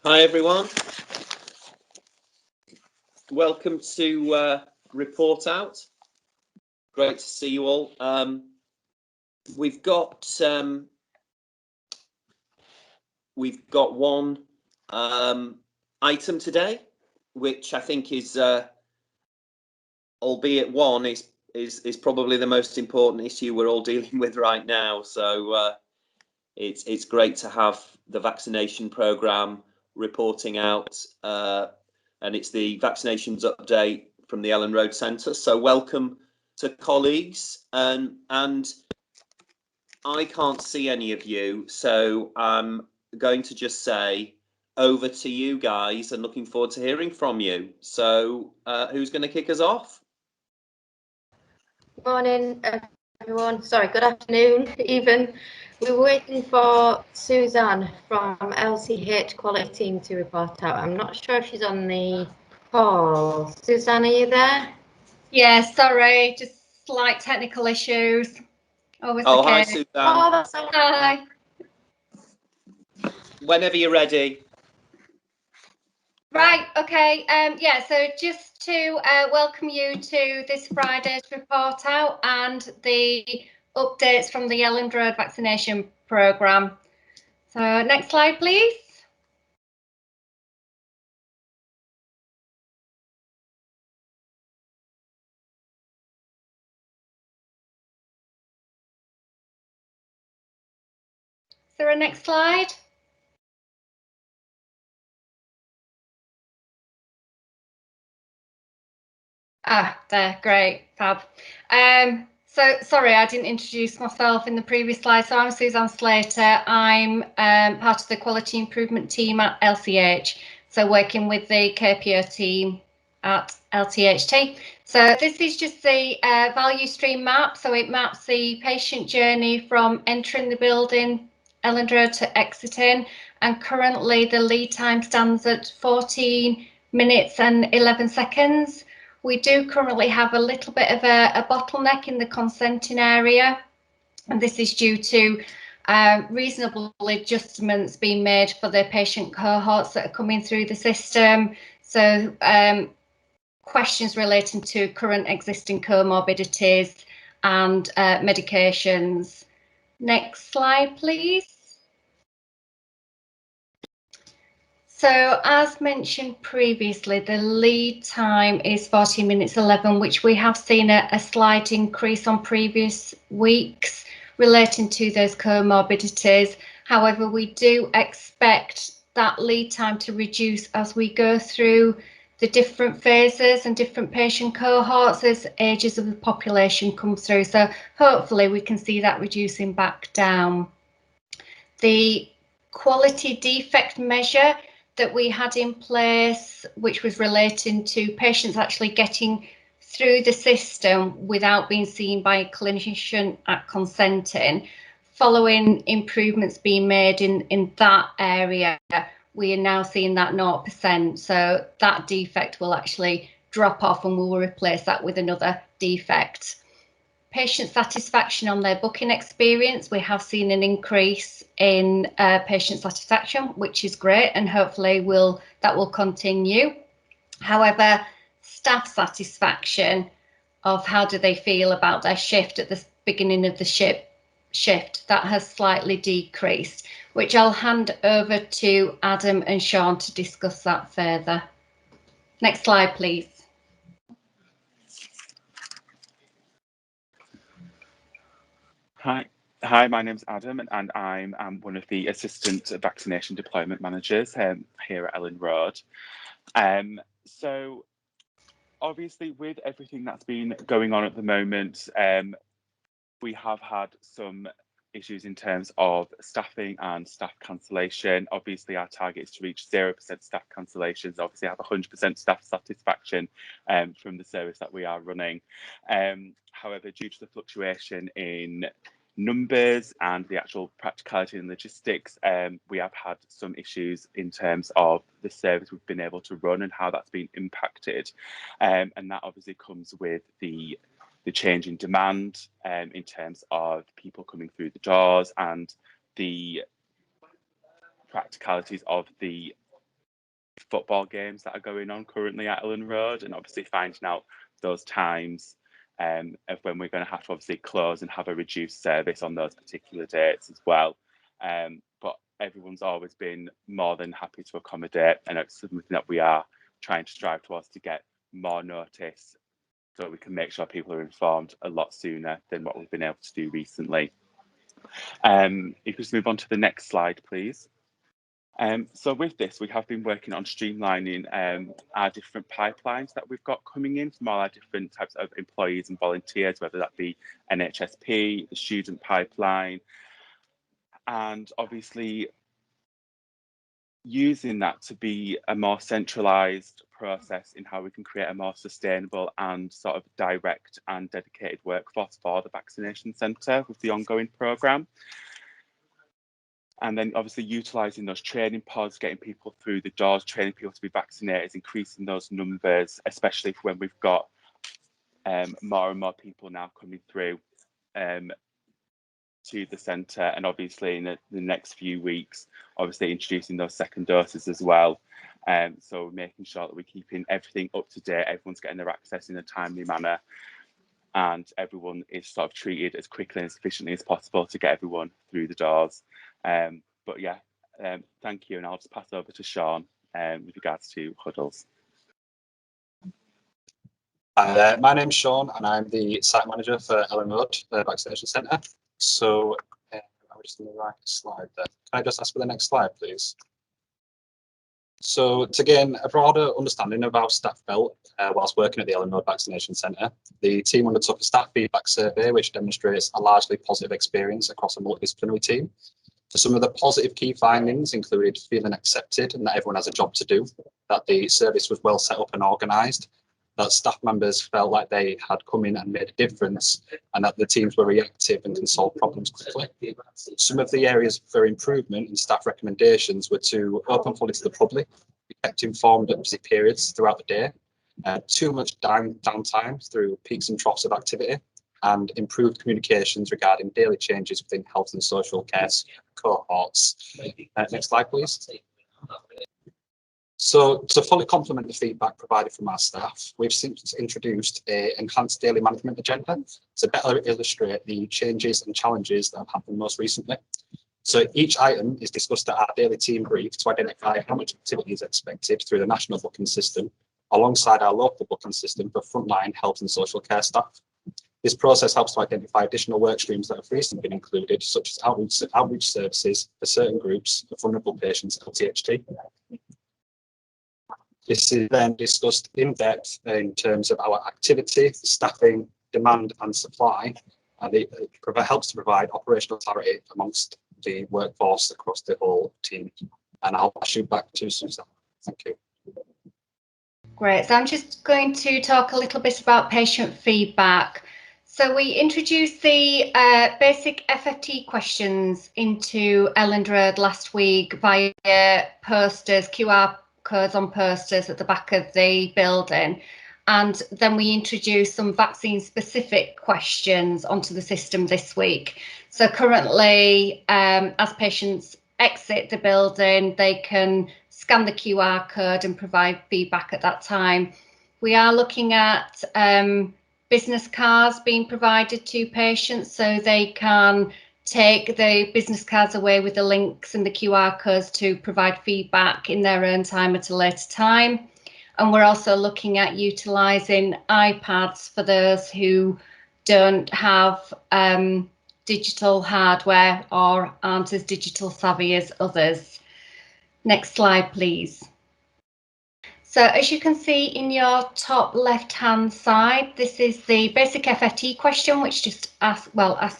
Hi everyone, welcome to Report Out. Great to see you all. We've got one item today, which I think is, albeit one, is probably the most important issue we're all dealing with right now. So it's great to have the vaccination programme reporting out, and it's the vaccinations update from the Elland Road Centre. So welcome to colleagues, and I can't see any of you, so I'm going to just say over to you guys and looking forward to hearing from you. So who's going to kick us off? Morning, everyone. Sorry, good afternoon, even. We're waiting for Suzanne from LCH Quality Team to report out. I'm not sure if she's on the call. Suzanne, are you there? Yeah, sorry, just slight technical issues. Always Oh, the hi, case. Suzanne. Oh, that's all right. Hi. Whenever you're ready. Right, okay. Yeah, so just to welcome you to this Friday's report out and the updates from the Elland Road Vaccination Programme. So next slide, please. Is there a next slide? Ah, there, great, fab. So sorry, I didn't introduce myself in the previous slide. So I'm Suzanne Slater. I'm part of the quality improvement team at LCH. So working with the KPO team at LTHT. So this is just the value stream map. So it maps the patient journey from entering the building, Elland Road, to exiting. And currently the lead time stands at 14 minutes and 11 seconds. We do currently have a little bit of a bottleneck in the consenting area, and this is due to reasonable adjustments being made for the patient cohorts that are coming through the system. So questions relating to current existing comorbidities and medications. Next slide, please. So as mentioned previously, the lead time is 14 minutes 11, which we have seen a slight increase on previous weeks relating to those comorbidities. However, we do expect that lead time to reduce as we go through the different phases and different patient cohorts as ages of the population come through. So hopefully we can see that reducing back down. The quality defect measure that we had in place, which was relating to patients actually getting through the system without being seen by a clinician at consenting, following improvements being made in that area, we are now seeing that 0%. So that defect will actually drop off and we will replace that with another defect. Patient satisfaction on their booking experience, we have seen an increase in patient satisfaction, which is great, and hopefully that will continue. However, staff satisfaction of how do they feel about their shift at the beginning of the shift, that has slightly decreased, which I'll hand over to Adam and Sean to discuss that further. Next slide, please. Hi, my name's Adam, and I'm one of the assistant vaccination deployment managers here at Elland Road. So obviously with everything that's been going on at the moment, we have had some issues in terms of staffing and staff cancellation. Obviously our target is to reach 0% staff cancellations, obviously have 100% staff satisfaction from the service that we are running. However, due to the fluctuation in numbers and the actual practicality and logistics, we have had some issues in terms of the service we've been able to run and how that's been impacted. And that obviously comes with the change in demand in terms of people coming through the doors and the practicalities of the football games that are going on currently at Elland Road, and obviously finding out those times of when we're going to have to obviously close and have a reduced service on those particular dates as well. But everyone's always been more than happy to accommodate, and it's something that we are trying to strive towards, to get more notice so we can make sure people are informed a lot sooner than what we've been able to do recently. If you just move on to the next slide, please. So with this, we have been working on streamlining our different pipelines that we've got coming in from all our different types of employees and volunteers, whether that be NHSP, the student pipeline, and obviously using that to be a more centralised process in how we can create a more sustainable and sort of direct and dedicated workforce for the vaccination centre with the ongoing programme. And then obviously utilising those training pods, getting people through the doors, training people to be vaccinated, increasing those numbers, especially when we've got more and more people now coming through to the centre, and obviously in the next few weeks, obviously introducing those second doses as well. So making sure that we're keeping everything up to date, everyone's getting their access in a timely manner, and everyone is sort of treated as quickly and as efficiently as possible to get everyone through the doors. But yeah, thank you, and I'll just pass over to Sean with regards to huddles. Hi there, my name's Sean and I'm the site manager for Elland Road, the Vaccination Centre. So I'm just on the right slide there. Can I just ask for the next slide, please? So to gain a broader understanding of how staff felt whilst working at the Elland Road Vaccination Centre, the team undertook a staff feedback survey which demonstrates a largely positive experience across a multidisciplinary team. So some of the positive key findings included feeling accepted and that everyone has a job to do, that the service was well set up and organised, that staff members felt like they had come in and made a difference, and that the teams were reactive and can solve problems quickly. Some of the areas for improvement and staff recommendations were to open fully to the public, be kept informed at busy periods throughout the day, too much downtime through peaks and troughs of activity, and improved communications regarding daily changes within health and social care cohorts. Next slide, please. So to fully complement the feedback provided from our staff, we've since introduced an enhanced daily management agenda to better illustrate the changes and challenges that have happened most recently. So each item is discussed at our daily team brief to identify how much activity is expected through the national booking system, alongside our local booking system for frontline health and social care staff. This process helps to identify additional work streams that have recently been included, such as outreach services for certain groups of vulnerable patients, LTHT. This is then discussed in depth in terms of our activity, staffing, demand and supply, and it helps to provide operational clarity amongst the workforce across the whole team. And I'll pass you back to Susan. Thank you. Great, so I'm just going to talk a little bit about patient feedback. So we introduced the basic FFT questions into Elland Road last week via posters, QR codes on posters at the back of the building, and then we introduced some vaccine specific questions onto the system this week. So currently, as patients exit the building, they can scan the QR code and provide feedback at that time. We are looking at business cards being provided to patients so they can take the business cards away with the links and the QR codes to provide feedback in their own time at a later time. And we're also looking at utilising iPads for those who don't have digital hardware or aren't as digital savvy as others. Next slide, please. So as you can see in your top left hand side, this is the basic FFT question, which just asks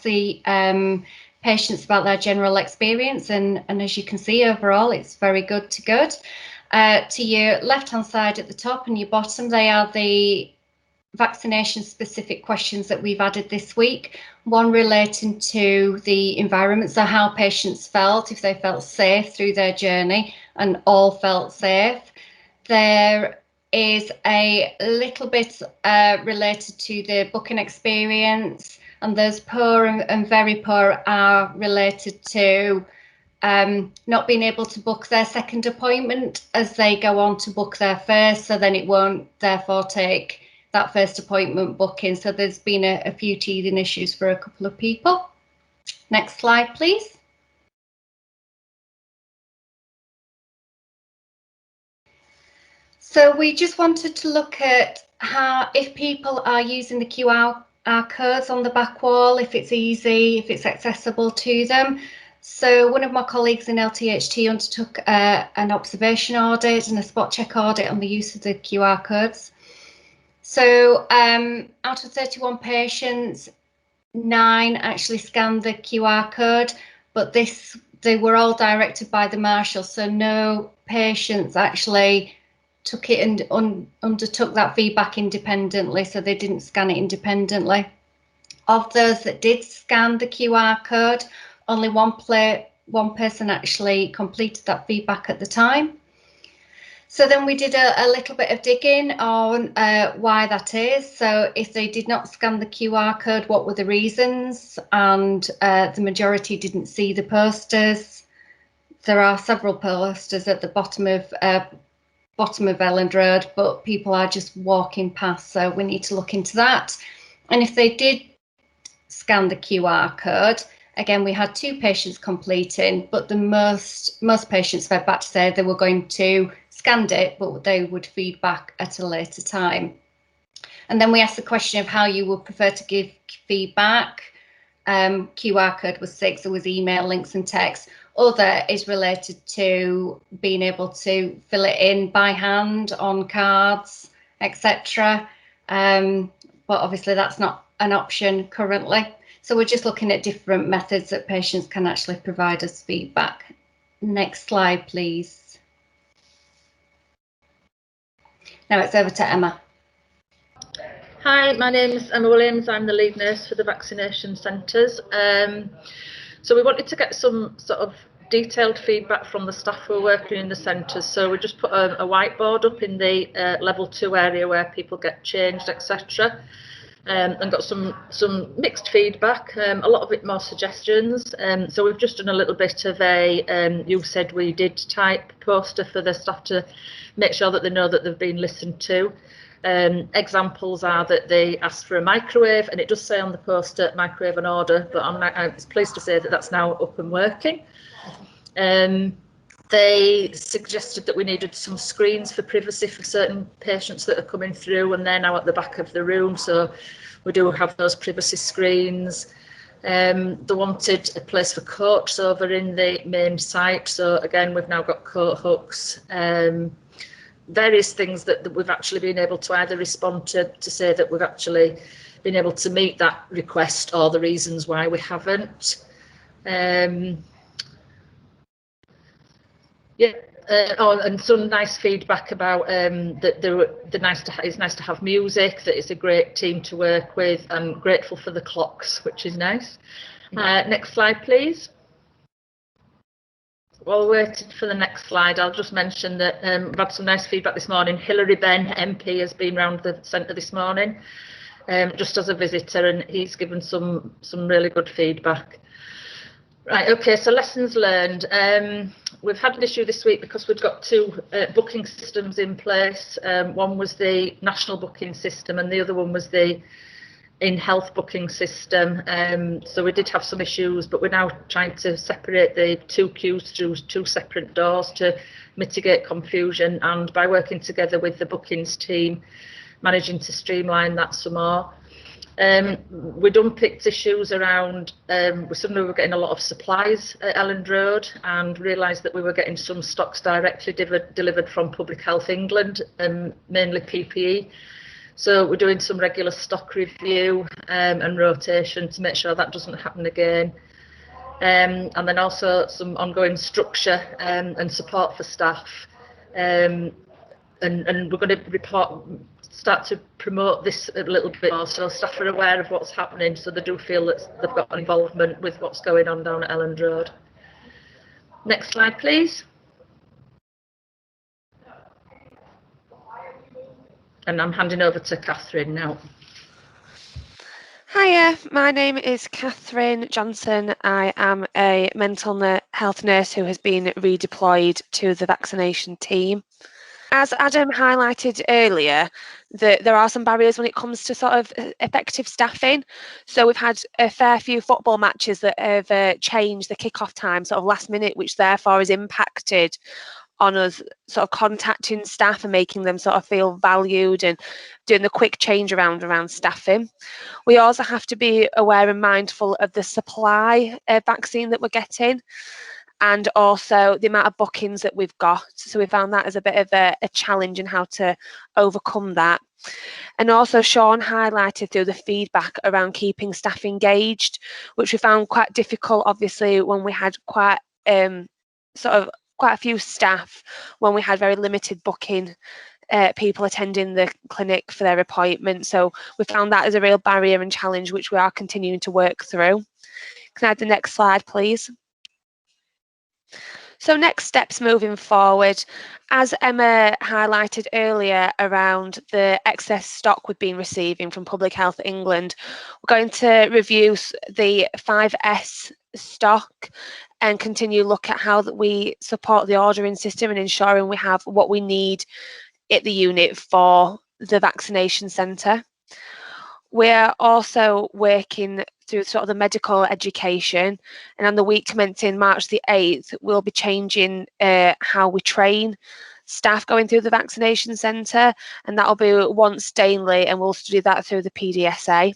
the patients about their general experience, and as you can see overall it's very good to good. To your left hand side at the top and your bottom, they are the vaccination specific questions that we've added this week. One relating to the environment, so how patients felt, if they felt safe through their journey, and all felt safe. There is a little bit related to the booking experience, and those poor and very poor are related to not being able to book their second appointment as they go on to book their first, so then it won't therefore take that first appointment booking. So there's been a few teething issues for a couple of people. Next slide, please. So we just wanted to look at how, if people are using the QR codes on the back wall, if it's easy, if it's accessible to them. So one of my colleagues in LTHT undertook an observation audit and a spot check audit on the use of the QR codes. So out of 31 patients, 9 actually scanned the QR code, but they were all directed by the marshal, so no patients actually took it and undertook that feedback independently, so they didn't scan it independently. Of those that did scan the QR code, only one person actually completed that feedback at the time. So then we did a little bit of digging on why that is. So if they did not scan the QR code, what were the reasons? And the majority didn't see the posters. There are several posters at the bottom of Elland Road, but people are just walking past, so we need to look into that. And if they did scan the QR code, again, we had 2 patients completing, but the most patients fed back to say they were going to scan it, but they would feedback at a later time. And then we asked the question of how you would prefer to give feedback. QR code was 6, there was email, links and text. Other is related to being able to fill it in by hand on cards, etc. But obviously that's not an option currently. So we're just looking at different methods that patients can actually provide us feedback. Next slide, please. Now it's over to Emma. Hi, my name is Emma Williams. I'm the lead nurse for the vaccination centres. So we wanted to get some sort of detailed feedback from the staff who are working in the centres. So we just put a whiteboard up in the level 2 area where people get changed, etc. And got some mixed feedback, a lot of it more suggestions. So we've just done a little bit of a you said we did type poster for the staff to make sure that they know that they've been listened to. Examples are that they asked for a microwave, and it does say on the poster microwave on order, but I'm pleased to say that that's now up and working. They suggested that we needed some screens for privacy for certain patients that are coming through, and they're now at the back of the room, so we do have those privacy screens. They wanted a place for coats over in the main site, so again we've now got coat hooks. Various things that we've actually been able to either respond to say that we've actually been able to meet that request, or the reasons why we haven't. And some nice feedback about that it's nice to have music, that it's a great team to work with. I'm grateful for the clocks, which is nice. Next slide, please. While we're waiting for the next slide, I'll just mention that we've had some nice feedback this morning. Hilary Benn, MP, has been round the centre this morning, just as a visitor, and he's given some really good feedback. Right, okay, so lessons learned. We've had an issue this week because we've got 2 booking systems in place. One was the national booking system and the other one was the in-health booking system. So we did have some issues, but we're now trying to separate the 2 queues through 2 separate doors to mitigate confusion, and by working together with the bookings team, managing to streamline that some more. We'd unpicked issues around, we suddenly were getting a lot of supplies at Elland Road and realised that we were getting some stocks directly delivered from Public Health England, mainly PPE. So we're doing some regular stock review and rotation to make sure that doesn't happen again. And then also some ongoing structure and support for staff. And we're going to start to promote this a little bit more, so staff are aware of what's happening, so they do feel that they've got involvement with what's going on down at Elland Road. Next slide, please. And I'm handing over to Catherine now. Hiya, my name is Catherine Johnson. I am a mental health nurse who has been redeployed to the vaccination team. As Adam highlighted earlier, there are some barriers when it comes to sort of effective staffing. So we've had a fair few football matches that have changed the kick-off time sort of last minute, which therefore has impacted on us sort of contacting staff and making them sort of feel valued and doing the quick change around staffing. We also have to be aware and mindful of the supply of vaccine that we're getting, and also the amount of bookings that we've got. So we found that as a bit of a challenge in how to overcome that. And also Sean highlighted through the feedback around keeping staff engaged, which we found quite difficult, obviously, when we had quite a few staff, when we had very limited booking, people attending the clinic for their appointment. So we found that as a real barrier and challenge, which we are continuing to work through. Can I have the next slide, please? So next steps moving forward, as Emma highlighted earlier around the excess stock we've been receiving from Public Health England, we're going to review the 5S stock and continue look at how that we support the ordering system and ensuring we have what we need at the unit for the vaccination centre. We're also working through sort of the medical education, and on the week commencing March the 8th, we'll be changing how we train staff going through the vaccination centre, and that'll be once daily, and we'll study that through the PDSA.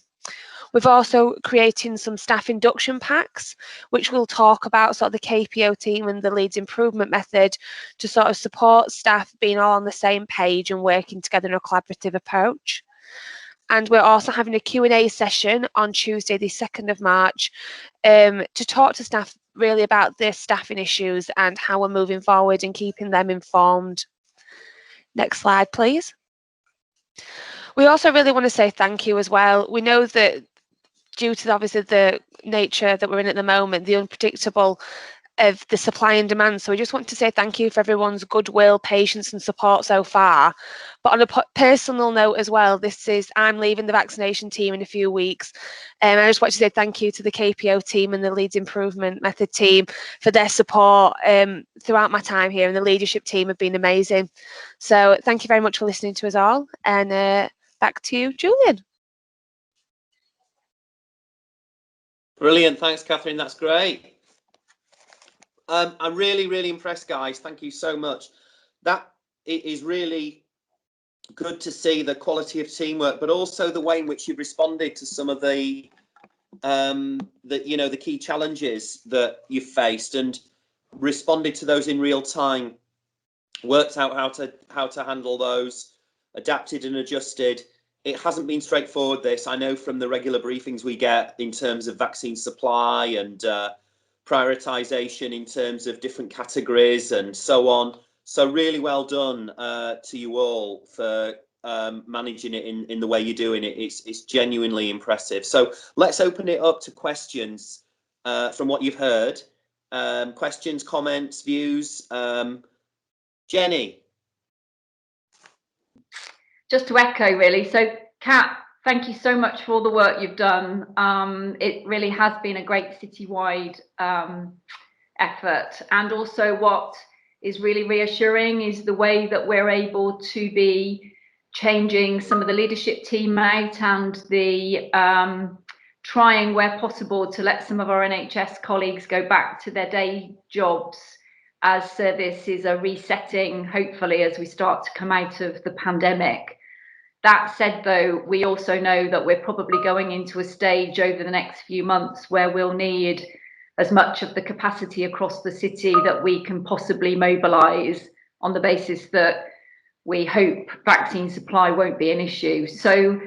We've also creating some staff induction packs, which we'll talk about sort of the KPO team and the Leeds improvement method to sort of support staff being all on the same page and working together in a collaborative approach. And we're also having a Q&A session on Tuesday, the 2nd of March, to talk to staff really about their staffing issues and how we're moving forward and keeping them informed. Next slide, please. We also really want to say thank you as well. We know that due to obviously the nature that we're in at the moment, the unpredictable of the supply and demand. So we just want to say thank you for everyone's goodwill, patience and support so far. But on a personal note as well, I'm leaving the vaccination team in a few weeks. And I just want to say thank you to the KPO team and the Leeds Improvement Method team for their support throughout my time here, and the leadership team have been amazing. So thank you very much for listening to us all, and back to you, Julian. Brilliant, thanks Catherine, that's great. I'm really impressed, guys. Thank you so much. That it is really good to see the quality of teamwork, but also the way in which you've responded to some of the key challenges that you've faced, and responded to those in real time, worked out how to handle those, adapted and adjusted. It hasn't been straightforward, this. I know from the regular briefings we get in terms of vaccine supply and prioritization in terms of different categories and so on. So really well done to you all for managing it in the way you're doing it. It's genuinely impressive. So let's open it up to questions from what you've heard. Questions, comments, views. Jenny. Just to echo, really. So, Kat, thank you so much for all the work you've done. It really has been a great citywide effort. And also what is really reassuring is the way that we're able to be changing some of the leadership team out, and the trying where possible to let some of our NHS colleagues go back to their day jobs as services are resetting, hopefully, as we start to come out of the pandemic. That said, though, we also know that we're probably going into a stage over the next few months where we'll need as much of the capacity across the city that we can possibly mobilise, on the basis that we hope vaccine supply won't be an issue. So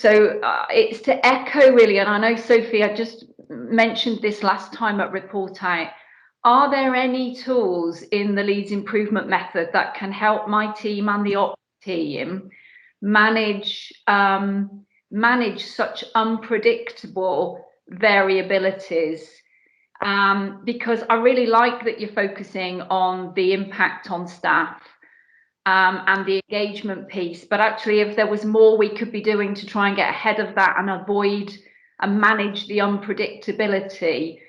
it's to echo, really, and I know, Sophie, I just mentioned this last time at Report Out. Are there any tools in the Leeds improvement method that can help my team and the ops team manage such unpredictable variabilities? Because I really like that you're focusing on the impact on staff and the engagement piece, but actually if there was more we could be doing to try and get ahead of that and avoid and manage the unpredictability,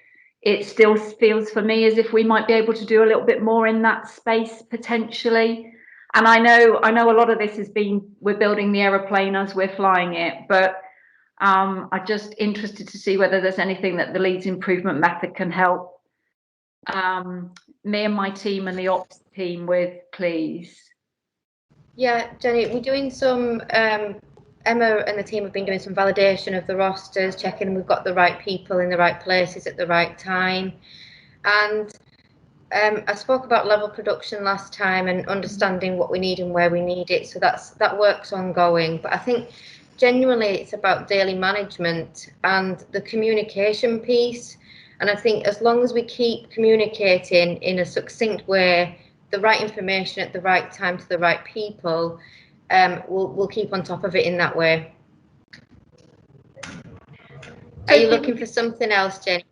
it still feels for me as if we might be able to do a little bit more in that space potentially. And I know a lot of this has been, we're building the aeroplane as we're flying it, but I'm just interested to see whether there's anything that the Leeds improvement method can help me and my team and the ops team with, please. Yeah, Jenny, we're doing some, Emma and the team have been doing some validation of the rosters, checking we've got the right people in the right places at the right time. And I spoke about level production last time and understanding what we need and where we need it. So that work's ongoing. But I think genuinely it's about daily management and the communication piece. And I think as long as we keep communicating in a succinct way, the right information at the right time to the right people, we'll keep on top of it in that way. Are you looking for something else, Jenny?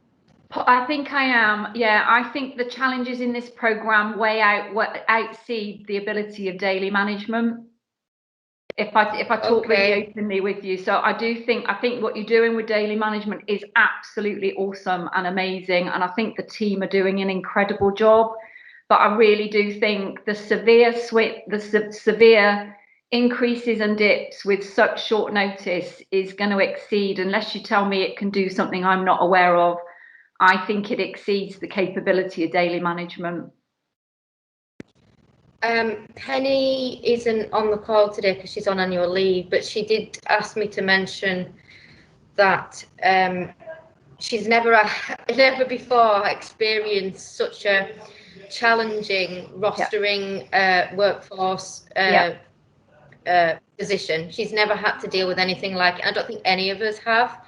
I think I am. Yeah, I think the challenges in this program exceed the ability of daily management. If I talk really openly with you, so I think what you're doing with daily management is absolutely awesome and amazing, and I think the team are doing an incredible job. But I really do think the severe increases and dips with such short notice is going to exceed, unless you tell me it can do something I'm not aware of. I think it exceeds the capability of daily management. Penny isn't on the call today because she's on annual leave, but she did ask me to mention that she's never before experienced such a challenging rostering workforce position. She's never had to deal with anything like it. I don't think any of us have.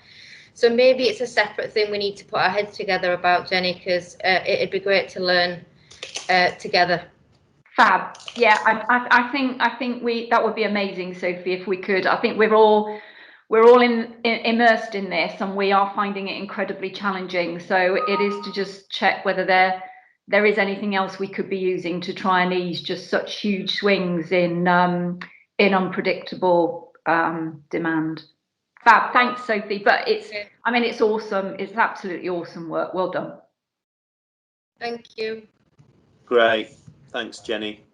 So maybe it's a separate thing we need to put our heads together about, Jenny, because it'd be great to learn together. Fab. Yeah, I think that would be amazing, Sophie, if we could. I think we're all immersed in this, and we are finding it incredibly challenging. So it is to just check whether there is anything else we could be using to try and ease just such huge swings in unpredictable demand. Fab. Thanks, Sophie. But it's awesome. It's absolutely awesome work. Well done. Thank you. Great. Thanks, Jenny.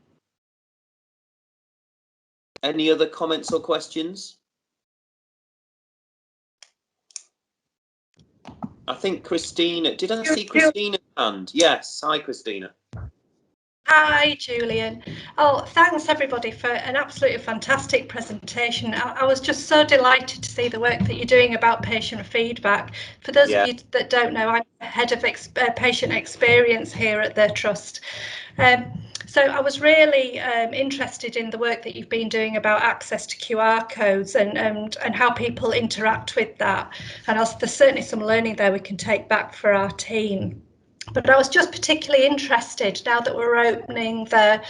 Any other comments or questions? I think Christina, did I see Christina's hand? Yes. Hi, Christina. Hi, Julian. Oh, thanks everybody for an absolutely fantastic presentation. I was just so delighted to see the work that you're doing about patient feedback. For those of you that don't know, I'm head of patient experience here at the Trust. So I was really interested in the work that you've been doing about access to QR codes and how people interact with that. And there's certainly some learning there we can take back for our team. But I was just particularly interested now that we're opening the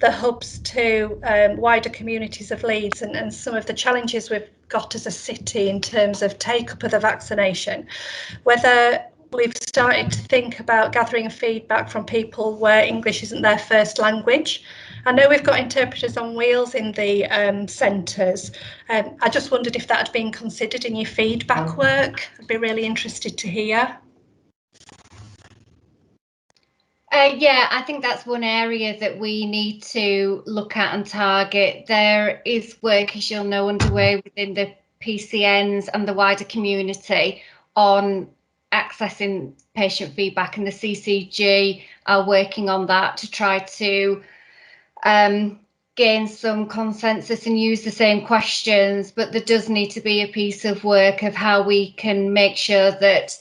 hubs to wider communities of Leeds and some of the challenges we've got as a city in terms of take-up of the vaccination, whether we've started to think about gathering feedback from people where English isn't their first language. I know we've got interpreters on wheels in the centres. I just wondered if that had been considered in your feedback work. I'd be really interested to hear. Yeah, I think that's one area that we need to look at and target. There is work, as you'll know, underway within the PCNs and the wider community on accessing patient feedback, and the CCG are working on that to try to gain some consensus and use the same questions. But there does need to be a piece of work of how we can make sure that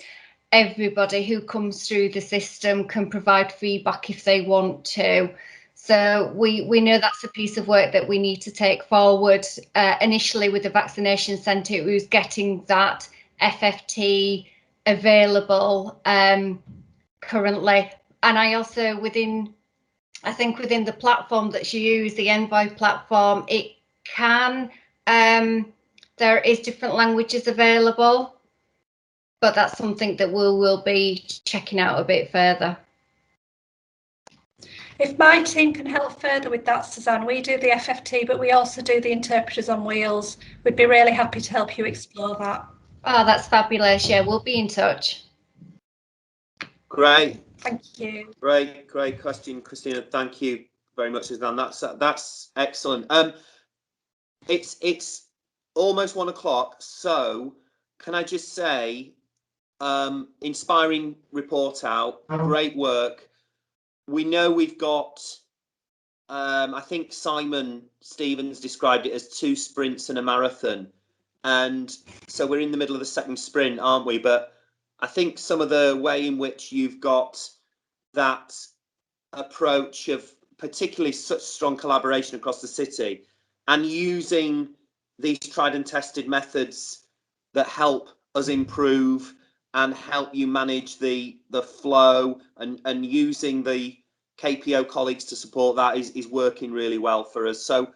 everybody who comes through the system can provide feedback if they want to. So we know that's a piece of work that we need to take forward. Initially with the vaccination centre, it was getting that FFT available currently. And I also within the platform that you use, the Envoy platform, it can, there is different languages available. But that's something that we'll be checking out a bit further. If my team can help further with that, Suzanne, we do the FFT, but we also do the interpreters on wheels. We'd be really happy to help you explore that. Oh, that's fabulous. Yeah, we'll be in touch. Great. Thank you. Great question, Christina. Thank you very much, Suzanne. That's excellent. It's almost 1 o'clock, so can I just say, inspiring report out, great work. We know we've got, I think Simon Stevens described it as 2 sprints and a marathon, and so we're in the middle of the second sprint, aren't we? But I think some of the way in which you've got that approach of particularly such strong collaboration across the city and using these tried and tested methods that help us improve and help you manage the flow, and using the KPO colleagues to support that is working really well for us. So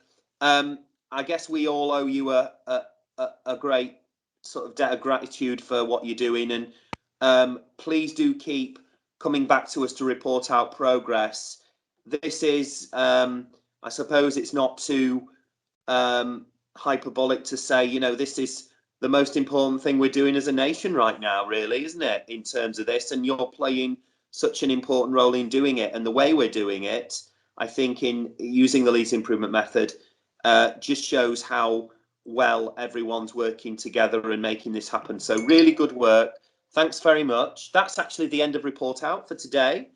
I guess we all owe you a great sort of debt of gratitude for what you're doing, and please do keep coming back to us to report out progress. This is, I suppose it's not too hyperbolic to say, you know, this is the most important thing we're doing as a nation right now, really, isn't it, in terms of this? And you're playing such an important role in doing it. And the way we're doing it, I think, in using the Leeds improvement method, just shows how well everyone's working together and making this happen. So really good work. Thanks very much. That's actually the end of Report Out for today.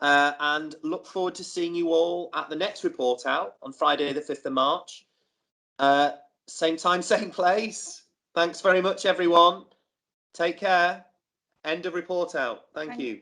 And look forward to seeing you all at the next Report Out on Friday, the 5th of March. Same time, same place. Thanks very much, everyone. Take care. End of Report Out. Thank you.